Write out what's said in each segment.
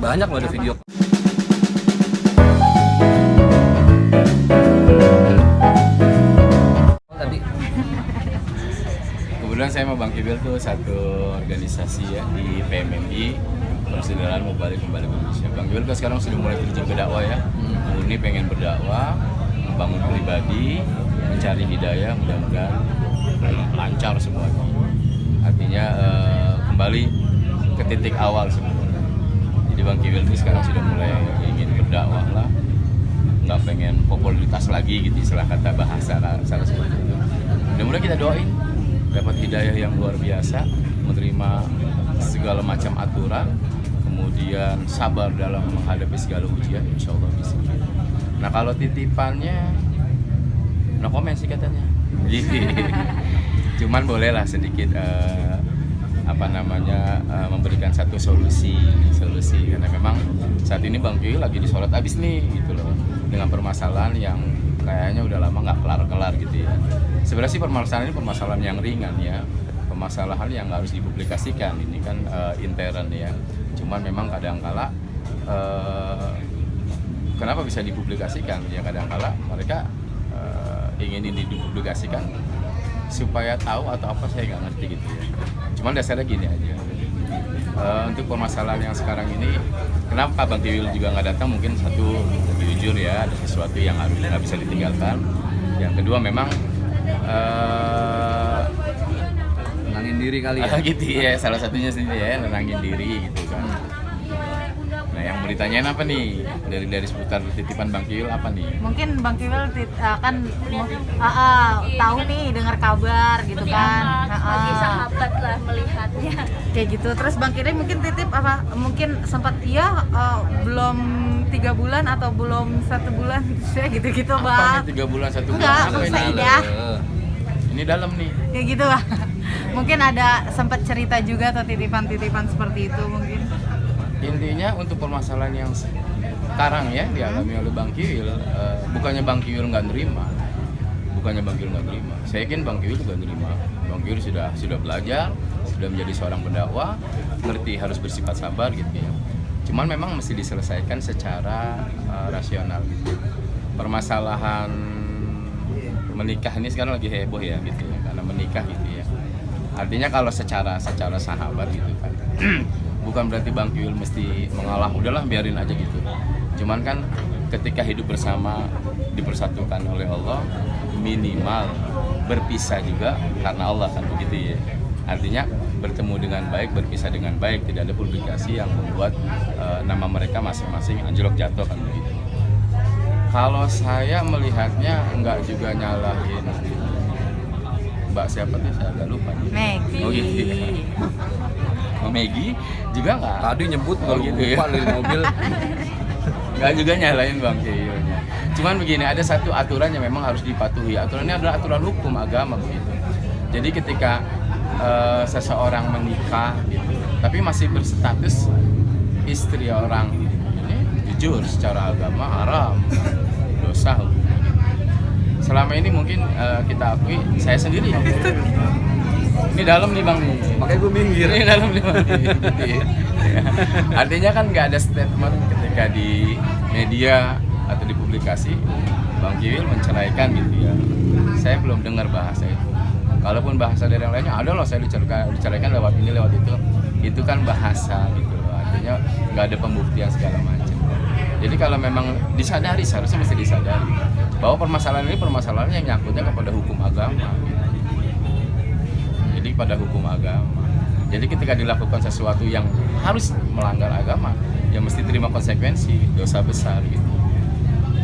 Banyak loh ada video. Tadi Kebetulan saya sama Bang Kibil tuh satu organisasi ya di PMMI, Persaudaraan Mubalik Kembali ke Indonesia. Bang Kibil kan sekarang sudah mulai terjun ke dakwah ya. Ini pengen berdakwah, membangun pribadi, mencari hidayah, mudah-mudahan lancar semuanya. Artinya kembali ke titik awal sebenarnya. Jadi Bang Kibil itu sekarang sudah mulai ingin berdakwah lah, nggak pengen popularitas lagi gitu istilah kata bahasa salah seperti itu. Mudah-mudahan kita doain dapat hidayah yang luar biasa, menerima segala macam aturan, kemudian sabar dalam menghadapi segala ujian, insya Allah bisa. Nah kalau titipannya, no comment sih katanya. Cuman bolehlah sedikit memberikan satu solusi karena memang saat ini Bang Kibil lagi disorot abis nih gitu loh, dengan permasalahan yang kayaknya udah lama nggak kelar-kelar gitu ya. Sebenarnya sih permasalahan ini permasalahan yang ringan ya, permasalahan yang nggak harus dipublikasikan, ini kan intern ya. Cuman memang kadangkala kenapa bisa dipublikasikan ya, kadangkala mereka ingin ini dipublikasikan supaya tahu atau apa, saya nggak ngerti gitu ya. Cuman dasarnya gini aja, untuk permasalahan yang sekarang ini, kenapa Bang Kibil juga nggak datang? Mungkin satu, jujur ya, ada sesuatu yang harus nggak bisa ditinggalkan. Yang kedua memang nenangin diri kali ya. gitu ya, salah satunya sih ya, nenangin diri gitu kan. Nah yang mau ditanyain apa nih dari seputar titipan Bang Kibil apa nih? Mungkin Bang Kibil kan tahu nih, dengar kabar gitu kan. Sebagai sahabat lah melihatnya. Kayak gitu. Terus Bang Kibil mungkin titip apa? Mungkin sempat belum 3 bulan atau belum 1 bulan gitu Bang. Apa nih 3 bulan 1 bulan? Enggak, Apa ini? Saidah. Ini dalam nih. Kayak gitu Bang. Mungkin ada sempat cerita juga atau titipan-titipan seperti itu mungkin. Intinya untuk permasalahan yang sekarang ya dialami oleh Bang Kibil, bukannya Bang Kibil nggak nerima, saya yakin Bang Kibil juga nerima. Bang Kibil sudah belajar, sudah menjadi seorang pendakwah, ngerti harus bersifat sabar gitu ya. Cuman memang mesti diselesaikan secara rasional gitu. Permasalahan menikah ini sekarang lagi heboh ya gitu ya, karena menikah gitu ya. Artinya kalau secara sahabat gitu kan. Bukan berarti Bang Kibil mesti mengalah, udahlah biarin aja gitu. Cuman kan ketika hidup bersama dipersatukan oleh Allah, minimal berpisah juga karena Allah kan begitu ya. Artinya bertemu dengan baik, berpisah dengan baik, tidak ada publikasi yang membuat nama mereka masing-masing anjlok jatuh kan begitu. Kalau saya melihatnya enggak juga nyalahin Mbak siapa nih, saya agak lupa. Maggie. Oh gitu ya. Maggie juga nggak? Tadi nyebut Oh, kalau gitu lupa ya. dari mobil. Nggak juga nyalain Bang Kibilnya. Cuman begini, ada satu aturan yang memang harus dipatuhi. Aturannya adalah aturan hukum agama begitu. Jadi ketika seseorang menikah gitu, tapi masih berstatus istri orang, ini jujur secara agama haram, dosa hukumnya. Selama ini mungkin kita akui, saya sendiri ini dalam nih Bang nih. Makanya gue minggir. Ini dalam nih Bang. Gitu ya. Artinya kan nggak ada statement ketika di media atau di publikasi Bang Kibil menceraikan gitu ya. Saya belum dengar bahasa itu. Kalaupun bahasa dari yang lainnya ada loh, saya diceraikan lewat ini lewat itu. Itu kan bahasa gitu loh. Artinya nggak ada pembuktian segala macam. Jadi kalau memang disadari, seharusnya mesti disadari bahwa permasalahan ini permasalahan yang nyangkutnya kepada hukum agama. Jadi pada hukum agama. Jadi ketika dilakukan sesuatu yang harus melanggar agama, ya mesti terima konsekuensi, dosa besar gitu.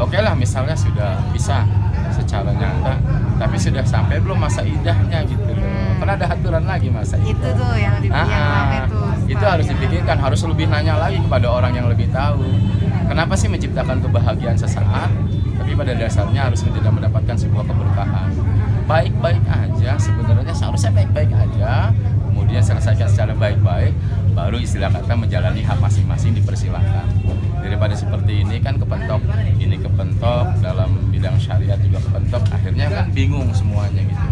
Oke lah, misalnya sudah pisah secara nyata, tapi sudah sampai belum masa idahnya gitu loh. Kan ada aturan lagi masa idah. Itu tuh yang rame tuh. Itu harus dipikirkan, harus lebih nanya lagi kepada orang yang lebih tahu. Kenapa sih menciptakan kebahagiaan sesaat, tapi pada dasarnya harus tidak mendapatkan sebuah keberkahan. Baik-baik aja, sebenarnya seharusnya baik-baik aja, kemudian selesaikan secara baik-baik, baru istilah kata menjalani hak masing-masing dipersilahkan. Daripada seperti ini kan kepentok, ini kepentok, dalam bidang syariat juga kepentok, akhirnya kan bingung semuanya gitu.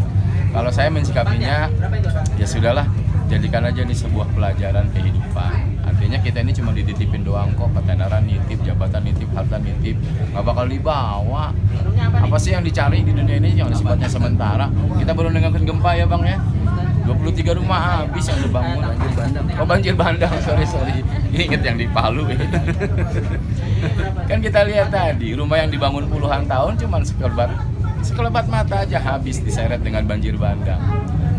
Kalau saya mensikapinya, ya sudahlah, jadikan aja ini sebuah pelajaran kehidupan. Artinya Artinya kita ini cuma dititipin doang kok, ketenaran nitip, jabatan nitip, harta nitip, nggak bakal dibawa. Apa sih yang dicari di dunia ini yang sifatnya sementara? Kita baru dengarkan gempa ya bang ya, 23 rumah habis yang dibangun. Banjir bandang. Oh banjir bandang, sorry. Ingat yang di Palu ya. Kan kita lihat tadi, rumah yang dibangun puluhan tahun cuman sekelebat mata aja habis diseret dengan banjir bandang.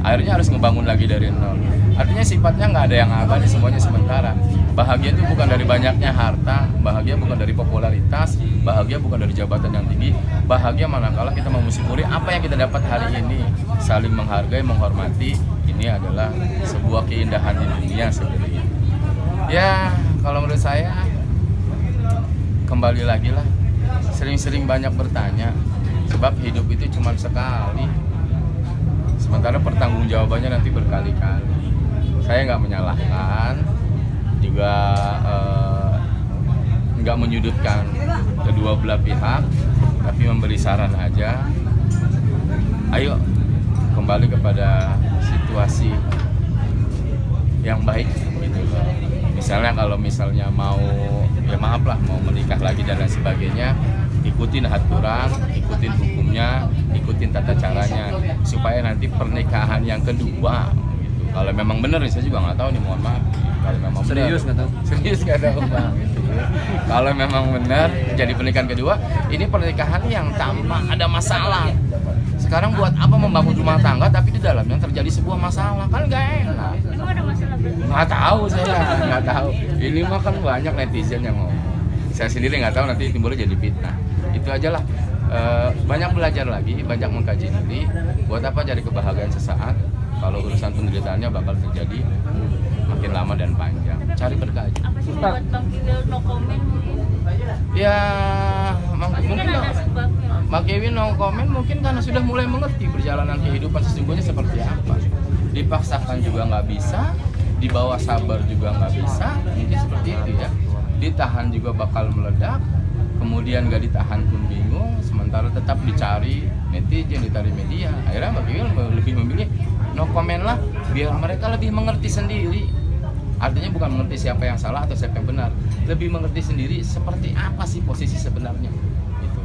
Akhirnya harus ngebangun lagi dari nol. Artinya sifatnya nggak ada yang abadi, semuanya sementara. Bahagia itu bukan dari banyaknya harta, bahagia bukan dari popularitas, bahagia bukan dari jabatan yang tinggi. Bahagia manakala kita mau mensyukuri apa yang kita dapat hari ini, saling menghargai, menghormati. Ini adalah sebuah keindahan di dunia sebenarnya. Ya, kalau menurut saya kembali lagi lah, sering-sering banyak bertanya, sebab hidup itu cuma sekali. Sementara pertanggungjawabannya nanti berkali-kali. Saya nggak menyalahkan, juga nggak menyudutkan kedua belah pihak, tapi memberi saran aja. Ayo kembali kepada situasi yang baik gitu loh. Misalnya kalau misalnya mau, ya maaf lah, mau menikah lagi dan lain sebagainya, ikutin aturan, ikutin hukumnya, ikutin tata caranya, supaya nanti pernikahan yang kedua gitu. Kalau memang benar, saya juga nggak tahu nih, mohon maaf. Kalau memang Serius nggak tahu? Serius nggak tahu bang. Gitu. Kalau memang benar jadi pernikahan kedua, ini pernikahan yang tanpa ada masalah. Sekarang buat apa membangun rumah tangga tapi di dalamnya terjadi sebuah masalah, kan nggak enak. Emang ada masalah berarti? Nggak tahu saya, nggak tahu. Ini mah kan banyak netizen yang ngomong. Saya sendiri nggak tahu, nanti timbulnya jadi fitnah. Itu aja lah. Banyak belajar lagi, banyak mengkaji diri. Buat apa cari kebahagiaan sesaat? Kalau urusan penderitaannya bakal terjadi makin lama dan panjang. Cari berkaji. Apa sih buat Bang Kiwil no comment mungkin? Ya, Pasti kan ada sebabnya. Bang Kevin no comment mungkin karena sudah mulai mengerti perjalanan kehidupan sesungguhnya seperti apa. Dipaksakan juga nggak bisa, dibawa sabar juga nggak bisa, mungkin seperti itu ya. Ditahan juga bakal meledak, kemudian nggak ditahan pun bingung, sementara tetap dicari netizen, dicari media. Akhirnya Bang Kevin lebih memilih no comment lah, biar mereka lebih mengerti sendiri. Artinya bukan mengerti siapa yang salah atau siapa yang benar, lebih mengerti sendiri seperti apa sih posisi sebenarnya. Gitu.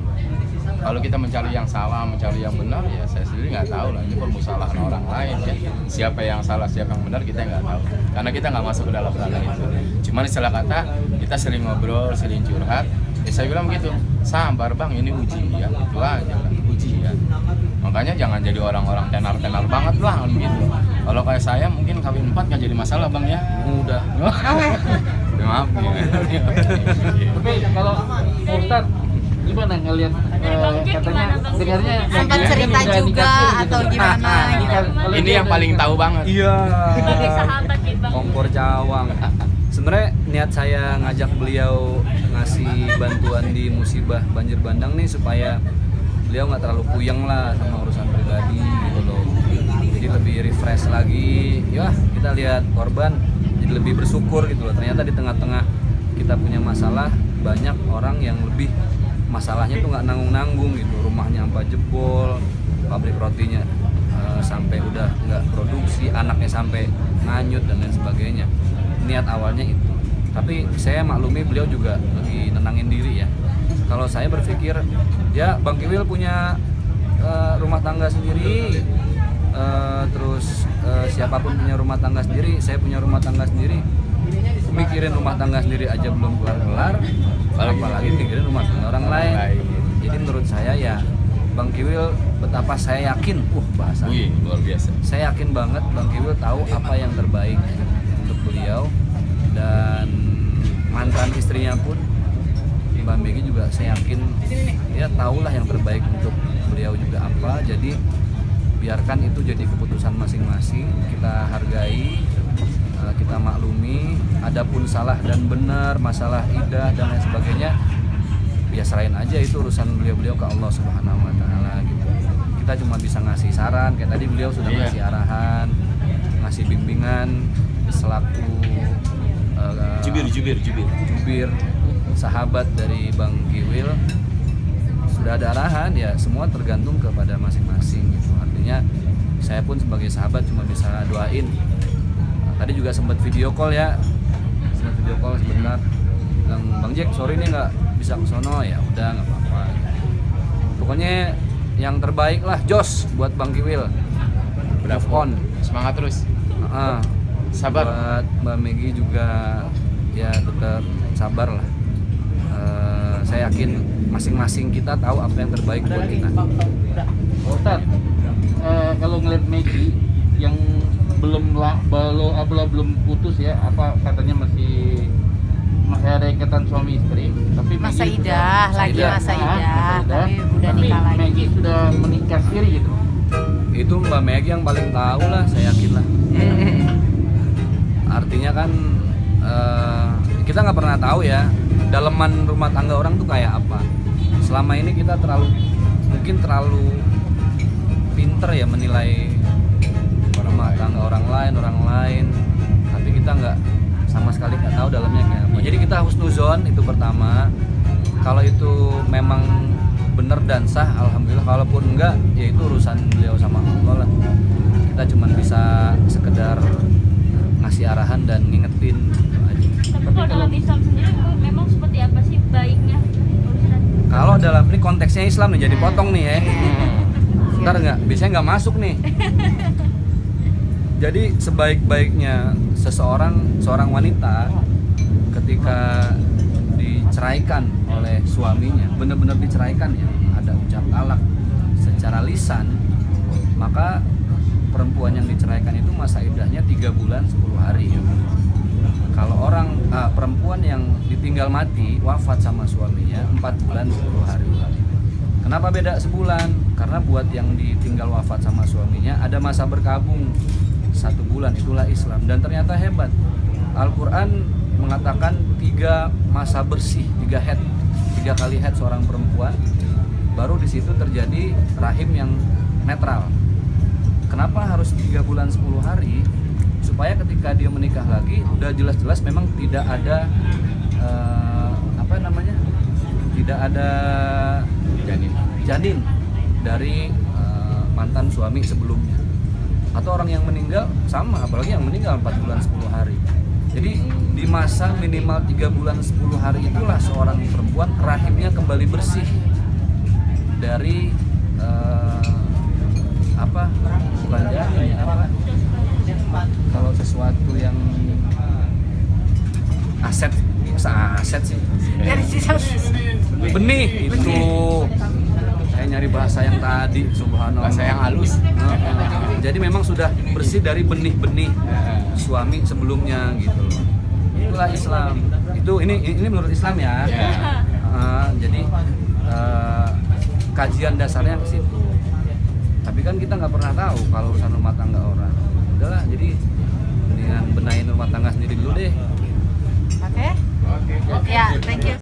Kalau kita mencari yang salah, mencari yang benar, ya saya sendiri nggak tahu lah. Ini permusalahan orang lain ya. Siapa yang salah, siapa yang benar kita nggak tahu. Karena kita nggak masuk ke dalam ranah itu. Cuman istilah kata kita sering ngobrol, sering curhat. Ya saya bilang begitu, sabar bang, ini ujian, itu aja kan, ujian. Makanya jangan jadi orang-orang tenar-tenar banget lah kan gitu. Kalau kayak saya mungkin kawin 4 nggak jadi masalah bang ya. Udah. Maaf ya. Tapi kalau Ustaz gimana ngelihat katanya dengarnya Sempat cerita juga atau gimana gitu. Ini yang paling tahu banget. Iya. Sebagai sahabat nih Bang. Kompor Cawang. Sebenarnya niat saya ngajak beliau ngasih bantuan di musibah banjir bandang nih supaya beliau nggak terlalu puyeng lah sama urusan pribadi gitu loh. Jadi lebih refresh lagi. Ya kita lihat korban jadi lebih bersyukur gitu loh. Ternyata di tengah-tengah kita punya masalah, banyak orang yang lebih masalahnya tuh nggak nanggung-nanggung gitu. Rumahnya sampai jebol, pabrik rotinya sampai udah nggak produksi, anaknya sampai nganyut dan lain sebagainya. Niat awalnya itu, tapi saya maklumi beliau juga lagi nenangin diri ya. Kalau saya berpikir ya Bang Kiwil punya rumah tangga sendiri, terus siapapun punya rumah tangga sendiri, saya punya rumah tangga sendiri. Mikirin rumah tangga sendiri aja belum kelar-kelar, apalagi mikirin rumah tangga orang lain. Jadi menurut saya ya Bang Kiwil, betapa saya yakin, bahasa Luar biasa. saya yakin banget Bang Kiwil tahu apa yang terbaik untuk beliau, dan mantan istrinya pun Mbak Megi juga saya yakin dia tahulah yang terbaik untuk beliau juga apa. Jadi biarkan itu jadi keputusan masing-masing, kita hargai, kita maklumi. Adapun salah dan benar, masalah idah dan lain sebagainya, ya serahin aja, itu urusan beliau-beliau ke Allah Subhanahu wa Ta'ala gitu. Kita cuma bisa ngasih saran, kayak tadi beliau sudah ngasih arahan, ngasih bimbingan selaku jubir sahabat dari Bang Kiwil. Sudah ada arahan, ya semua tergantung kepada masing-masing gitu. Artinya saya pun sebagai sahabat cuma bisa doain. Tadi juga sempat video call ya, cuma video call sebentar, bilang Bang Jack sorry nih nggak bisa ke sono, ya udah nggak apa-apa. Pokoknya yang terbaik lah Jos buat Bang Kiwil. Move on. Semangat terus. Sabar. Buat Mbak Megi juga ya tetap sabar lah. Saya yakin masing-masing kita tahu apa yang terbaik buat kita. Ustaz, kalau ngeliat Maggie yang belum putus ya, apa katanya masih ada ikatan suami istri, tapi Masa Maggie idah, lagi idah. masa idah, tapi udah tapi nikah lagi. Maggie sudah menikah sendiri gitu. Itu Mbak Megi yang paling tahu lah, saya yakin lah. Artinya kan kita nggak pernah tahu ya daleman rumah tangga orang tuh kayak apa. Selama ini kita mungkin terlalu pinter ya menilai rumah tangga orang lain, tapi kita nggak sama sekali nggak tahu dalamnya kayak apa. Jadi kita husnuzon itu pertama. Kalau itu memang benar dan sah, alhamdulillah. Kalaupun enggak, ya itu urusan beliau sama Allah lah. Kita cuma bisa sekedar ngasih arahan dan ngingetin gitu aja. Tapi kalau dalam Islam sendiri memang seperti apa sih baiknya Ustaz? Kalau dalam ini konteksnya Islam nih, jadi potong nih ya. Ntar nggak, biasanya nggak masuk nih. Jadi sebaik-baiknya seorang wanita ketika diceraikan oleh suaminya, benar-benar diceraikan ya, ada ucap talak secara lisan, maka perempuan yang diceraikan itu masa iddahnya 3 bulan 10 hari. Kalau perempuan yang ditinggal mati, wafat sama suaminya 4 bulan 10 hari. Kenapa beda sebulan? Karena buat yang ditinggal wafat sama suaminya ada masa berkabung 1 bulan, itulah Islam. Dan ternyata hebat, Al-Quran mengatakan 3 masa bersih, 3 kali head seorang perempuan, baru di situ terjadi rahim yang netral. Kenapa harus 3 bulan 10 hari? Supaya ketika dia menikah lagi udah jelas-jelas memang tidak ada tidak ada janin dari mantan suami sebelumnya. Atau orang yang meninggal sama, apalagi yang meninggal 4 bulan 10 hari. Jadi di masa minimal 3 bulan 10 hari itulah seorang perempuan rahimnya kembali bersih dari bukan janin, kalau sesuatu yang aset sih Dari sisa benih itu. Saya nyari bahasa yang tadi, subhanallah, Bahasa yang halus. Jadi memang sudah bersih dari benih-benih suami sebelumnya gitu loh. Itulah Islam. Ini menurut Islam ya. Jadi kajian dasarnya ke situ. Tapi kan kita nggak pernah tahu kalau urusan rumah tangga orang. Udahlah, jadi mendingan benahin rumah tangga sendiri dulu deh. Oke. Ya, thank you.